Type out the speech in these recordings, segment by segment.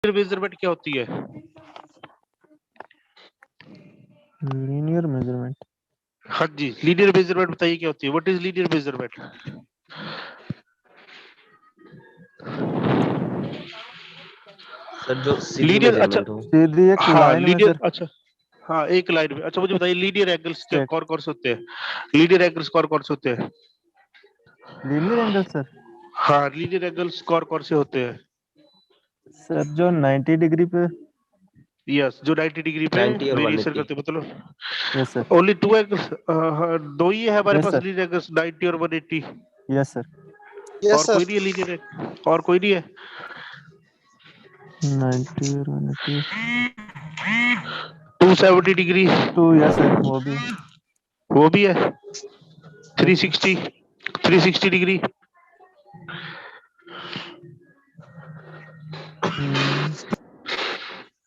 Measurement क्या होती है? Linear measurement. हाँ जी, लीनियर मेजरमेंट बताइए क्या होती है? What is linear measurement? Sir जो सीधी लीनियर, अच्छा, मेजरमेंट हो। सीधी एक हाँ लाइन में लीनियर, सर। अच्छा हाँ एक लाइन में। अच्छा मुझे बताइए लीनियर एंगल्स क्या स्ट्रेट। कौन कौन से होते हैं? लीनियर एंगल्स कौन कौन से होते हैं? Linear angle sir. हाँ लीनियर एंगल्स कौन कौन से होते हैं? सर जो 90 डिग्री पे। यस, जो 90 डिग्री पे 90 और वेरिएशन 180। करते हैं, मतलब yes sir. Only two angles, दो ही है हमारे यस पास सर। लीनियर एंगल्स, 90 और 180। Yes sir. और कोई नहीं है लीनियर, और कोई नहीं है? 90 और 180। 270 डिग्री 2। यस सर, वो भी। वो भी है। Yes sir. 360, 360 डिग्री।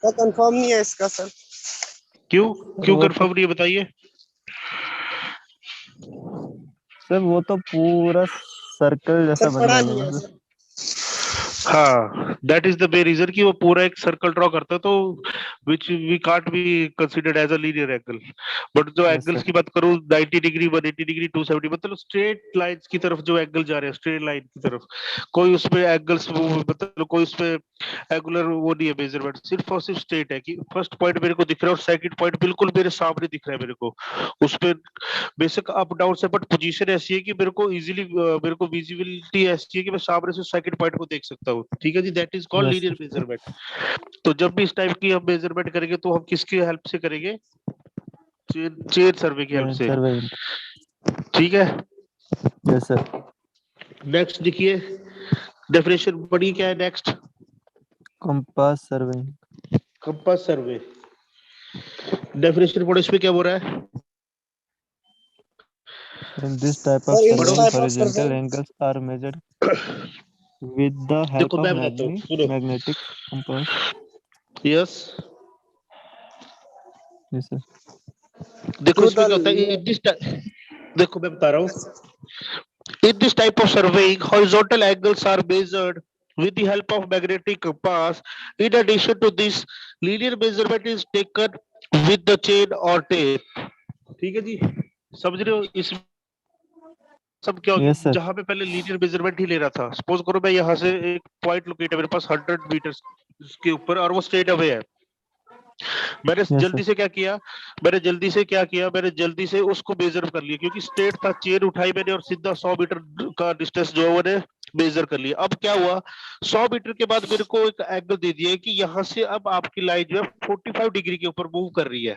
तो कंफर्म नहीं है इसका सर। क्यों क्यों वो तो कंफर्म नहीं है बताइए? सर वो तो पूरा सर्कल जैसा सर बन पढ़ा जाएगा नहीं ना है सर। सर। हाँ that is the main reason कि वो पूरा एक सर्कल ड्रॉ करता है, तो which we can't be considered as a linear angle. But जो यस एंगल्स सर। की बात करूं, 90 डिग्री, 180 डिग्री, 270, मतलब स्ट्रेट लाइंस की तरफ जो एंगल जा रहे हैं, स्ट्रेट लाइन की तरफ, कोई उसमें एंगल्स मतलब कोई उसमें एंगुलर वो नहीं है मेजरमेंट, सिर्फ और सिर्फ स्ट्रेट है कि फर्स्ट पॉइंट मेरे को दिख रहा है और सेकंड पॉइंट बिल्कुल मेरे सामने दिख रहा है मेरे को। उसपे बेशक अप डाउन से, बट पोजीशन ऐसी है कि मेरे को इजीली, मेरे को विजिबिलिटी ऐसी है कि मैं सामने से सेकंड पॉइंट को देख सकता हूँ। ठीक है जी, that is called yes linear sir. Measurement. तो जब भी इस टाइप की हम मेजरमेंट करेंगे तो हम किसकी हेल्प से करेंगे? चेन सर्वे की हेल्प से। सर्वेइंग। ठीक है, यस सर। नेक्स्ट देखिए डेफिनेशन पढ़ी क्या है नेक्स्ट? Compass surveying. कंपास सर्वे, डेफिनेशन पढ़ो, इसमें क्या बोल रहा है? In this type of sir इन पढ़ो। surveying, type of horizontal survey. angles are measured with the help देखो of मैं बताता हूँ, सुनो। magnetic compass. Yes, Yes sir. देखो थ्रू इसमें क्या होता है, देखो मैं बता रहा यस हूँ। In this type of surveying, horizontal angles are measured with the help of magnetic compass. In addition to this, linear measurement is taken with the chain or tape. ठीक है जी, समझ रहे हो? इस सब क्या हो गया, Yes sir. जहां पे पहले लीनियर मेजरमेंट ही ले रहा था, सपोज करो मैं यहाँ से एक पॉइंट लोकेट है मेरे पास 100 मीटर के ऊपर और वो स्ट्रेट अवे है। मैंने Yes sir. जल्दी से क्या किया, मैंने जल्दी से उसको मेजर कर लिया, क्योंकि स्ट्रेट था, चेन उठाई मैंने और सीधा 100 मीटर का डिस्टेंस जो है मैंने मेजर कर लिया। अब क्या हुआ, 100 मीटर के बाद मेरे को एक एंगल दे दिया है कि यहाँ से अब आपकी लाइन जो है 45 डिग्री के ऊपर मूव कर रही है।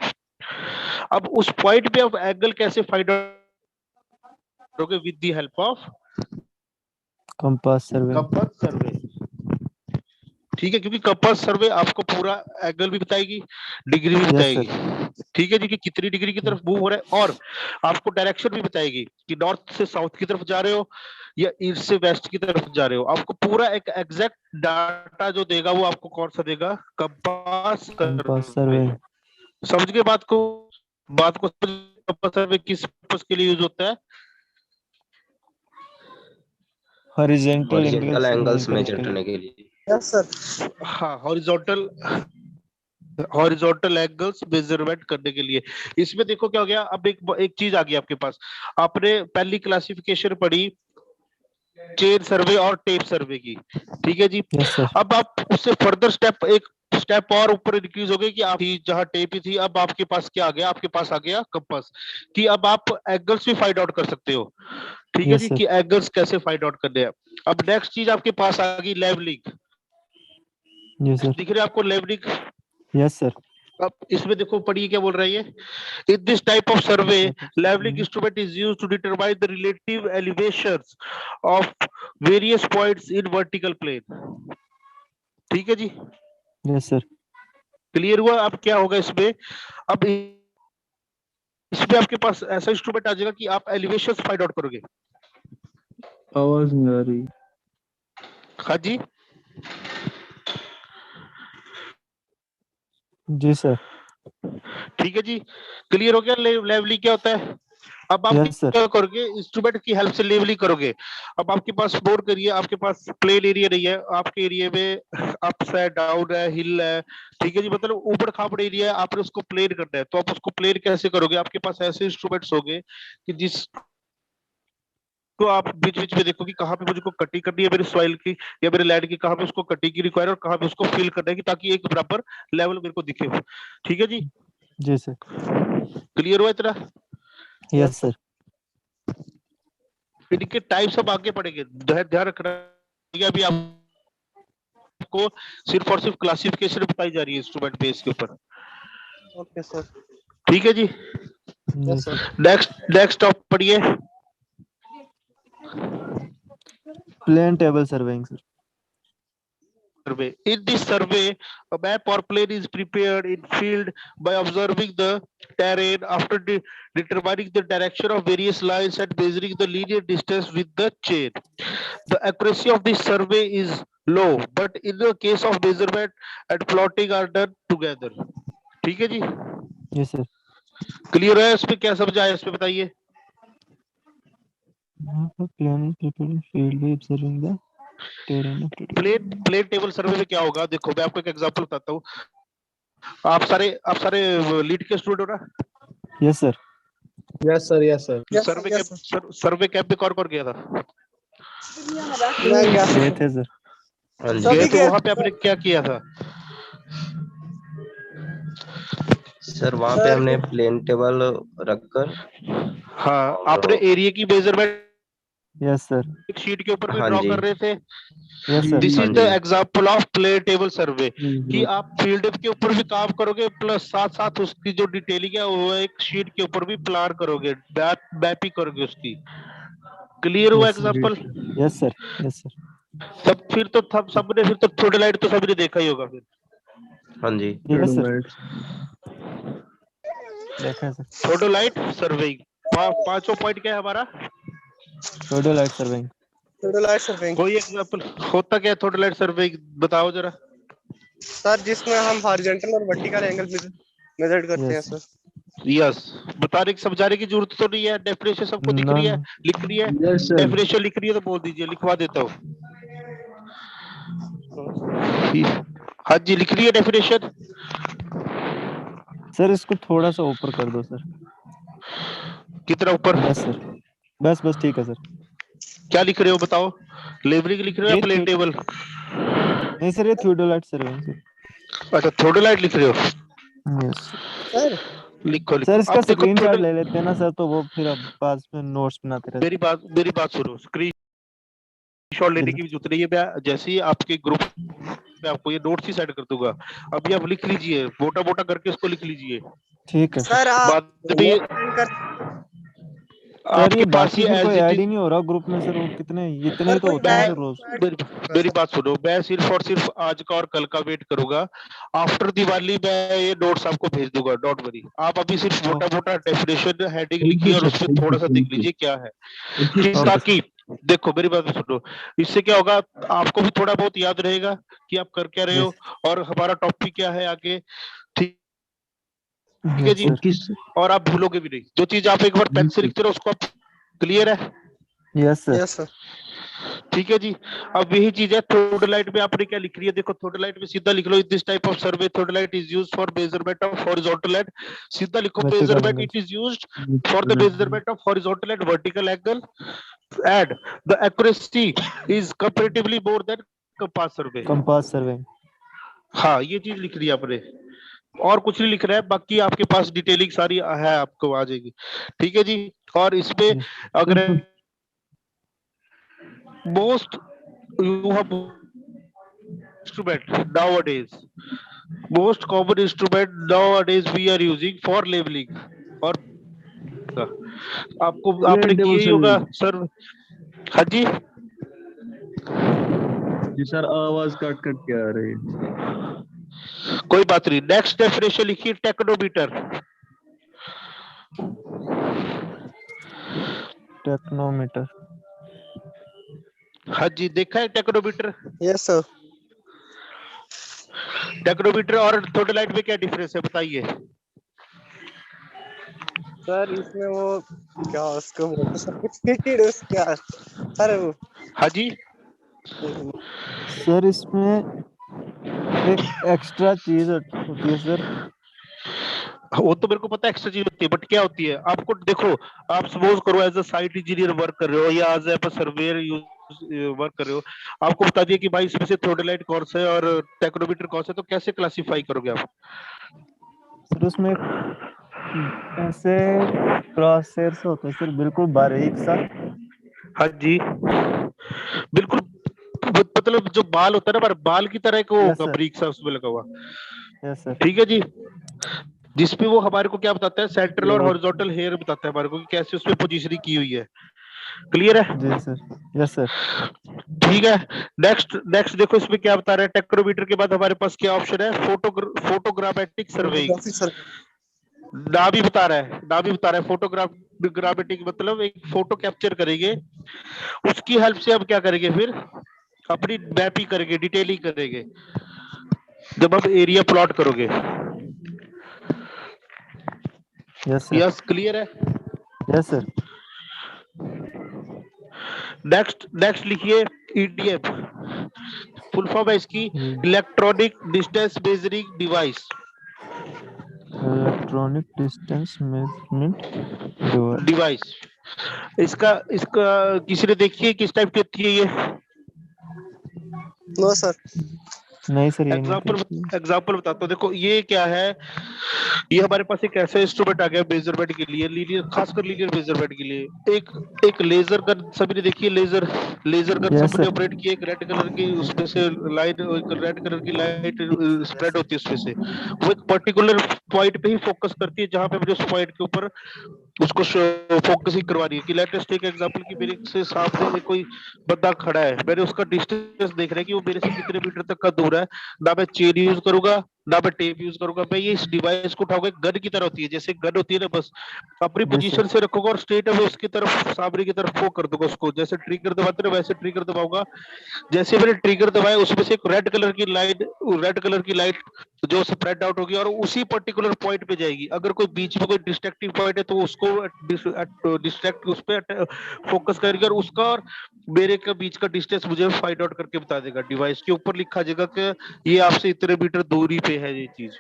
अब उस पॉइंट पे आप एंगल कैसे फाइंड आउट करोगे? With the help of Compass surveying. Compass सर्वे। ठीक है, क्योंकि कंपास सर्वे आपको पूरा एंगल भी बताएगी, डिग्री भी Yes sir. बताएगी। ठीक है जी, कि कितनी डिग्री की तरफ मूव हो रहा है, और आपको डायरेक्शन भी बताएगी कि नॉर्थ से साउथ की तरफ जा रहे हो या ईस्ट से वेस्ट की तरफ जा रहे हो। आपको पूरा एक एग्जैक्ट डाटा जो देगा वो आपको कौन सा देगा? कंपास Compass सर्वे। surveying. समझ गए बात को? कंपास सर्वे किस पर्पस के लिए यूज होता है? Horizontal horizontal angles angles measure करने मेजर के लिए। करने के लिए। Yes sir. हाँ, हॉरिजॉन्टल एंगल्स मेजरमेंट करने के लिए। इसमें देखो क्या हो गया, अब एक चीज आ गई आपके पास। आपने पहली क्लासिफिकेशन पढ़ी चेन सर्वे और टेप सर्वे की, ठीक है जी। Yes sir. अब आप उससे फर्दर एक स्टेप और ऊपर इंक्रीज हो गए कि आप जहां टेप ही थी, अब आपके पास क्या आ गया? आपके पास आ गया कंपास, कि अब आप एंगल्स भी फाइंड आउट कर सकते हो। ठीक है Yes जी, sir. कि एंगल्स कैसे फाइंड आउट करने हैं। अब नेक्स्ट चीज आपके पास आ गई लेवलिंग। Yes sir. दिख रहे हैं आपको लेवलिंग? Yes sir. अब इसमें देखो पढ़िए क्या बोल रहा है ये। In this type of survey, Type of leveling surveying. instrument is used to determine the relative elevations of various points in vertical plane. ठीक है जी, Yes sir. क्लियर हुआ? अब क्या होगा इसमें, अब इसमें आपके पास ऐसा इंस्ट्रूमेंट आ जाएगा कि आप एलिवेशंस फाइंड आउट करोगे। आवाज नहीं आ रही। हाँ जी, जी सर। ठीक है जी, क्लियर हो गया लेवलिंग क्या होता है? अब आप यस सर। क्या करोगे, इंस्ट्रूमेंट की हेल्प से लेवलिंग करोगे। अब आपके पास बोर्ड करिए, आपके पास प्लेन एरिया नहीं है, आपके एरिया में अप्स है, डाउन है, हिल है, ठीक है जी, मतलब ऊबड़ खाबड़ एरिया है, आपने उसको प्लेन करना है, तो आप उसको प्लेन कैसे करोगे? आपके पास ऐसे इंस्ट्रूमेंट्स होंगे कि जिस तो आप बीच बीच में देखो कि कहाँ पे मुझको कटिंग करनी है मेरी सॉइल की या मेरे लैंड की, कहाँ पे उसको कटिंग की रिक्वायर और कहाँ पे उसको फिल करना है, कि ताकि एक बराबर लेवल मेरे को दिखे हो। ठीक है जी, जी सर। क्लियर हुआ इतना? Yes sir. इनके टाइप्स हम आगे पढ़ेंगे, ध्यान रखना। ये अभी आपको सिर्फ और सिर्फ क्लासिफिकेशन बताई जा रही है इंस्ट्रूमेंट बेस के ऊपर। Okay sir. ठीक है जी, जी yes sir. Sir. Next next आप पढ़िए। Plane table surveying sir. Survey. In this survey, a map or plan is prepared in field by observing the terrain after determining the direction of various lines and measuring the linear distance with the chain. The accuracy of this survey is low, but in the case of measurement and plotting are done together. ठीक है जी, yes sir. Clear है? इसमें क्या समझा है, इसमें बताइए। Plane preparing field by observing the terrain. Plane table survey में क्या होगा, देखो मैं आपको एक एग्जांपल बताता हूँ। आप सारे लीड के स्टूडेंट हो ना? Yes sir. Yes sir, yes sir. Yes survey sir. Camp survey camp में कौन कौन गया था? मैं गया गए था। थे सर। हाँ जी गए सभी थे, गए वहां पे थे आपने क्या किया था? सर, वहां पे सर। हमने प्लेन टेबल रखकर हाँ, आपने और एरिया की मेजरमेंट यस सर। एक शीट के ऊपर भी हाँ ड्रॉ जी, कर रहे थे। Yes sir. दिस हाँ इज द जी, example of plane table survey, कि आप फील्ड के ऊपर भी काम करोगे प्लस साथ साथ उसकी जो डिटेलिंग है वो एक शीट के ऊपर भी प्लान करोगे, मैप ही करोगे उसकी। क्लियर हुआ yes sir. Example? Yes sir. Yes sir. सब फिर तो सबने फिर तो थोड़े लाइट तो सबने देखा ही होगा फिर। हाँ जी। Yes sir. देखा है सर। थोडोलाइट सर्वेइंग, पांचों पॉइंट क्या है हमारा? थोड़ो सर्वेइंग। थोड़ा सर्विंग कोई एग्जांपल होता क्या है थोडोलाइट सर्वेइंग, बताओ जरा। सर, जिसमें हम हॉरिजॉन्टल और वर्टिकल एंगल मेजर करते हैं यस। सर। यस, बताने की समझाने की जरूरत तो नहीं है, डेफिनेशन सबको दिख नो रही है, नो। लिख रही है। Yes sir. डेफिनेशन लिख रही है तो बोल दीजिए, लिखवा देता हूँ। हाँ जी, लिख रही है डेफिनेशन। सर इसको थोड़ा सा ऊपर कर दो सर। कितना ऊपर? बस सर। बस बस ठीक है सर। क्या लिख रहे हो बताओ, लेबलिंग लिख रहे हो या ये प्लेन टेबल? नहीं सर, ये थ्योडोलाइट सर्वेइंग सर। अच्छा, थोडोलाइट लिख रहे हो, यस। सर लिखो सर लिखो। इसका अब देखो स्क्रीनशॉट ले लेते हैं ना सर, तो वो फिर अब पास में नोट्स बनाते रहते मेरी बात सुनो, स्क्रीन शॉट हैं। लेने जी की भी जरूरत नहीं है, मैं जैसे ही आपके ग्रुप में आपको ये नोट्स ही सेंड कर दूंगा। अभी आप लिख लीजिए, मोटा मोटा करके इसको लिख लीजिए। ठीक है सर। सर आप बाद में नोट सेंड कर। सर ये आपके पास बाकी ये फिर कोई as it add he is. नहीं हो रहा ग्रुप में सर, वो कितने इतने सर ही तो कोई होते हैं मैं सर रोज। मेरी, मेरी बात सुनो, मैं सिर्फ और सिर्फ आज का और कल का वेट करूंगा। आफ्टर दिवाली मैं ये नोट्स आपको भेज दूंगा, डोंट वरी। आप अभी सिर्फ ओ, मोटा मोटा डेफिनेशन हेडिंग थैंक लिखिए यू और सर, उसमें थैंक यू, थोड़ा सा देख थैंक यू। लीजिए क्या है, कि ओके सर। ताकि देखो मेरी बात सुनो, इससे क्या होगा, आपको भी थोड़ा बहुत याद रहेगा कि आप कर क्या रहे यस। हो और हमारा टॉपिक क्या है आगे। ठीक ठीक है यस जी, सर। Okay sir. और आप भूलोगे भी नहीं, जो चीज आप एक बार पेन से लिखते रहो उसको आप, क्लियर है? Yes sir. Yes sir. ठीक है जी। अब यही चीज है थोडोलाइट में, आपने क्या लिख रही है, देखो थोडोलाइट में सीधा लिख लो, this type of survey theodolite is used for measurement of horizontal and, सीधा लिखो vertical measurement, angle. It is used for the measurement of horizontal and vertical angle and the accuracy is comparatively more than compass survey. Compass surveying. हाँ, ये चीज लिख रही है आपने, और कुछ नहीं लिख रहा है, बाकी आपके पास डिटेलिंग सारी है, आपको आ जाएगी। ठीक है जी। और इसमें यस। अगर most you have instrument nowadays, most common instrument nowadays we are using for labeling, और आपको आपने प्लेन टेबल किया ही होगा सर्विंग। सर। हाँ जी, जी सर, आवाज कट कट के आ रही है। कोई बात नहीं। नेक्स्ट डेफिनेशन लिखिए, टेक्नोमीटर। टेक्नोमीटर। हाँ जी, देखा है टेक्नोमीटर? Yes sir. टेक्नोमीटर और थोडोलाइट में क्या डिफरेंस है बताइए? सर इसमें वो क्या उसको बोलते सर, कुछ फिटेड उसका सर वो हाँ जी, सर इसमें एक एक्स्ट्रा चीज होती है सर। वो तो मेरे को पता है एक्स्ट्रा चीज होती है, बट क्या होती है आपको देखो, आप सपोज करो as a site engineer work कर रहे हो या एज ए सर्वेयर वर्क कर रहे हो, आपको बता दिया कि भाई इसमें से थ्रोडलाइट कौन सा है और टेक्नोमीटर कौन सा है, तो कैसे क्लासिफाई करोगे आप? सर उसमें ऐसे क्रॉस हेयर्स होते हैं सर, बिल्कुल बारीक सा। हाँ जी, बिल्कुल, मतलब जो बाल होता है ना, बाल की तरह एक वो Yes, होगा sir. ब्रीक सा उसमें लगा हुआ, यस सर। ठीक है जी, जिसपे वो हमारे को क्या बताता है, सेंट्रल और वो- हॉरिजॉन्टल हेयर बताता है हमारे को कि कैसे उसमें पोजीशनिंग की हुई है। क्लियर है? जी सर। Yes sir. ठीक है। नेक्स्ट नेक्स्ट देखो इसमें क्या बता रहा है, टेक्नोमीटर के बाद हमारे पास क्या ऑप्शन है, फोटोग्रामेटिक सर्वेइंग। Photography sir. ना भी बता रहा है, ना भी बता रहा है, फोटोग्रामेटिक मतलब एक फोटो कैप्चर करेंगे, उसकी हेल्प से हम क्या करेंगे, फिर अपनी मैपिंग करेंगे, डिटेलिंग करेंगे जब हम एरिया प्लॉट करोगे। Yes sir. यस, क्लियर है? Yes sir. नेक्स्ट नेक्स्ट लिखिए, ईडीएम फुल फॉर्म है इसकी, electronic distance measuring device. Electronic distance measurement device. Device इसका इसका किसी ने देखी है किस टाइप की होती है ये? No sir. नहीं सर, ये नहीं एग्जाम्पल देखी। एग्जाम्पल बताता हूँ, देखो ये क्या है, ये हमारे पास एक ऐसा इंस्ट्रूमेंट आ गया मेजरमेंट के लिए, लीनियर, खासकर लीनियर मेजरमेंट के लिए। एक एक लेजर गन सभी ने देखी है, लेजर लेजर गन यस सबने सर। ऑपरेट की, एक रेड कलर की उसमें से लाइट, एक रेड कलर की लाइट स्प्रेड होती है उसमें से, वो एक पर्टिकुलर पॉइंट पे ही फोकस करती है, जहां पे मुझे उस पॉइंट के ऊपर उसको फोकसिंग करवानी है। कि लेटेस्ट टेक एग्जांपल की मेरे से सामने कोई बंदा खड़ा है, मैंने उसका डिस्टेंस देख रहा है कि वो मेरे से कितने मीटर तक का दूर है, ना मैं चेन यूज करूंगा ना मैं टेप यूज करूंगा, मैं ये इस डिवाइस को उठाऊंगा, गन की तरह होती है, जैसे गन होती है ना, बस अपनी जी सर। पोजीशन से रखूंगा और स्ट्रेट अवे उसकी तरफ, सामने की तरफ वो कर दूंगा उसको, जैसे ट्रिगर दबाते ना वैसे ट्रिगर दबाऊंगा। जैसे मैंने ट्रिगर दबाया उसमें से एक रेड कलर की लाइट जो स्प्रेड आउट होगी और उसी पर्टिकुलर पॉइंट पे जाएगी। अगर कोई बीच में कोई डिस्ट्रैक्टिंग पॉइंट है तो उसको डिस्ट्रैक्ट उस पे फोकस करेगी, और उसका और मेरे के बीच का डिस्टेंस मुझे फाइंड आउट करके बता देगा। डिवाइस के ऊपर लिखा जाएगा कि ये आपसे इतने मीटर दूरी पे है ये चीज,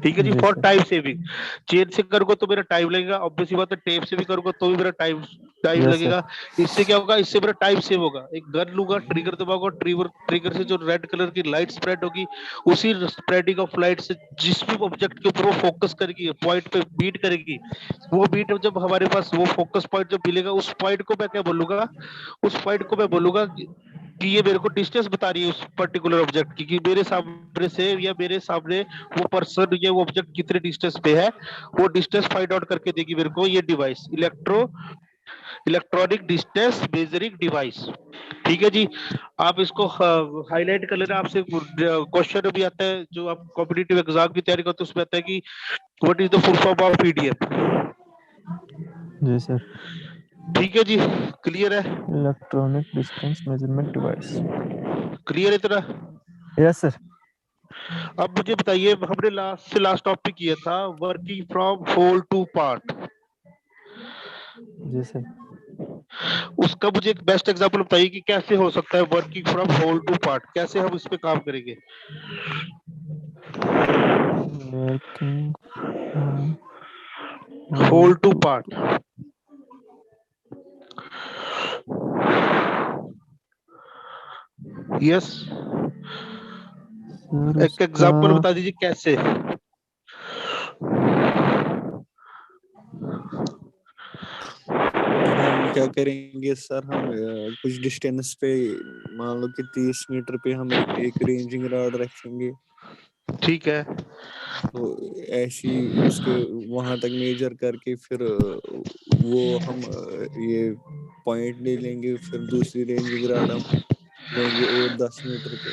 ठीक है जी। जी for sir. Time saving, chain से करूंगा तो मेरा टाइम लगेगा, ऑब्वियसली बात है, टेप से भी करूंगा तो भी मेरा टाइम टाइम यस सर। लगेगा। इससे क्या होगा, इससे मेरा टाइम सेव होगा। एक गन लूंगा, ट्रिगर दबाऊंगा, ट्रिगर ट्रिगर से जो रेड कलर की लाइट स्प्रेड होगी, उसी स्प्रेडिंग ऑफ लाइट से जिस भी ऑब्जेक्ट के ऊपर वो फोकस करेगी, पॉइंट पे बीट करेगी, वो बीट जब हमारे पास वो फोकस पॉइंट जब मिलेगा, उस पॉइंट को मैं क्या बोलूंगा, उस पॉइंट को मैं बोलूंगा कि ये मेरे को डिस्टेंस बता रही है उस पर्टिकुलर ऑब्जेक्ट की, कि मेरे सामने से या मेरे सामने वो पर्सन या वो ऑब्जेक्ट कितने डिस्टेंस पे है, वो डिस्टेंस फाइंड आउट करके देगी मेरे को ये device, electronic distance measuring device. ठीक है जी। आप इसको हाईलाइट कर लेना, आपसे क्वेश्चन भी आता है जो आप कॉम्पिटिटिव एग्जाम की तैयारी करते हो, उसमें आता है कि what is the full form of PDF. जी सर। ठीक है जी, क्लियर है? Electronic distance measurement device. Clear है इतना? Yes sir. अब मुझे बताइए, हमने लास्ट टॉपिक किया था working from whole to part, जी सर। उसका मुझे एक बेस्ट एग्जांपल बताइए कि कैसे हो सकता है working from whole to part, कैसे हम इस पे काम करेंगे? Working whole to part, yes, sir एक एग्जांपल बता दीजिए कैसे। हम क्या करेंगे सर, हम कुछ डिस्टेंस पे, मान लो कि 30 मीटर पे हम एक रेंजिंग रॉड रखेंगे, ठीक है, तो ऐसी उसके वहां तक मेजर करके फिर वो हम ये पॉइंट ले लेंगे, फिर दूसरी रेंजिंग रॉड हम लेंगे और 10 मीटर पे,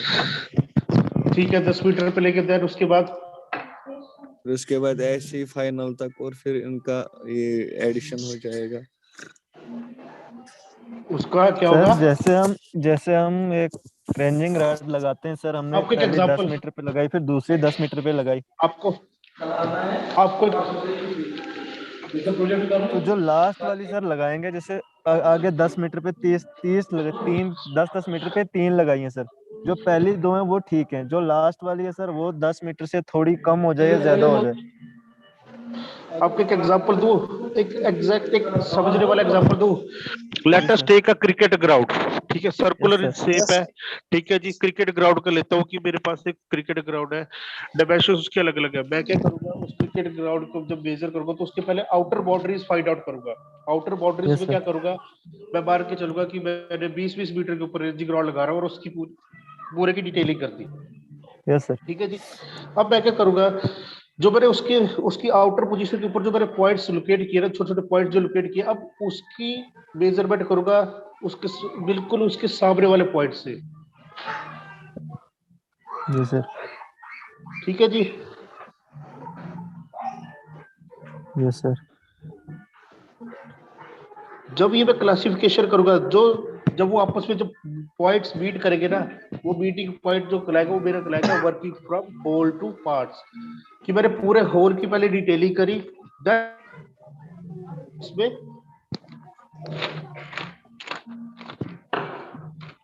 ठीक है, 10 मीटर पे लेके देन उसके बाद फिर उसके बाद ऐसे ही फाइनल तक, और फिर इनका ये एडिशन हो जाएगा। उसका क्या सर होगा? जैसे हम एक रेंजिंग रॉड लगाते हैं सर, हमने आपको एक पहले 10 एग्जांपल, मीटर पे लगाई, फिर दूसरी 10 मीटर पे लगाई। आपको आपको तो जो लास्ट वाली सर लगाएंगे, जैसे आगे 10 मीटर पे 10 मीटर पे 3 लगाई है सर। जो पहली 2 हैं वो ठीक है, जो लास्ट वाली है सर वो 10 मीटर से थोड़ी कम हो जाए या ज्यादा हो जाए। आपको एक एग्जांपल दूं, एक एग्जैक्ट एक समझने वाला एग्जांपल दूं। Let us take a cricket ground, ठीक है, सर्कुलर इन Yes, शेप है, ठीक है जी। क्रिकेट ग्राउंड का लेता हूँ कि मेरे पास एक क्रिकेट ग्राउंड है, डायमेंशंस उसके अलग अलग है। मैं क्या करूंगा, उस क्रिकेट ग्राउंड को जब मेजर करूंगा तो उसके पहले आउटर बाउंड्रीज फाइंड आउट करूंगा। आउटर बाउंड्रीज Yes, में sir. क्या करूंगा, मैं मान के चलूंगा कि मैंने 20-20 मीटर के ऊपर रेंज ग्राउंड लगा रहा हूँ और उसकी पूरे की डिटेलिंग कर दी, यस सर। ठीक है जी। अब मैं क्या करूंगा, जो मैंने उसके उसकी आउटर पोजीशन के ऊपर जो मैंने पॉइंट्स लोकेट किए ना, छोटे छोटे पॉइंट्स जो लोकेट किए, अब उसकी मेजरमेंट करूंगा उसके बिल्कुल उसके सामने वाले पॉइंट से, यस सर। ठीक है जी। Yes sir. जब ये मैं क्लासिफिकेशन करूंगा, जो जब वो आपस में जब पॉइंट्स मीट करेंगे ना, वो मीटिंग पॉइंट जो कहलाएगा वो मेरा कहलाएगा working from whole to parts, कि मैंने पूरे होल की पहले डिटेलिंग करी, उसमें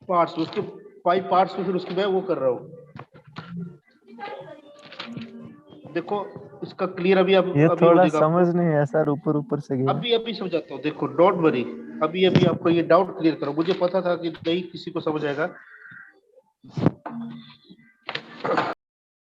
पार्ट्स, उसके 5 पार्ट्स में फिर उसकी मैं वो कर रहा हूँ। देखो इसका क्लियर अभी ये अभी हो थोड़ा जाएगा समझ आपको। नहीं है सर, ऊपर से गया। अभी समझाता हूँ, देखो डोंट वरी, अभी आपको ये डाउट क्लियर करो। मुझे पता था कि नहीं किसी को समझ आएगा।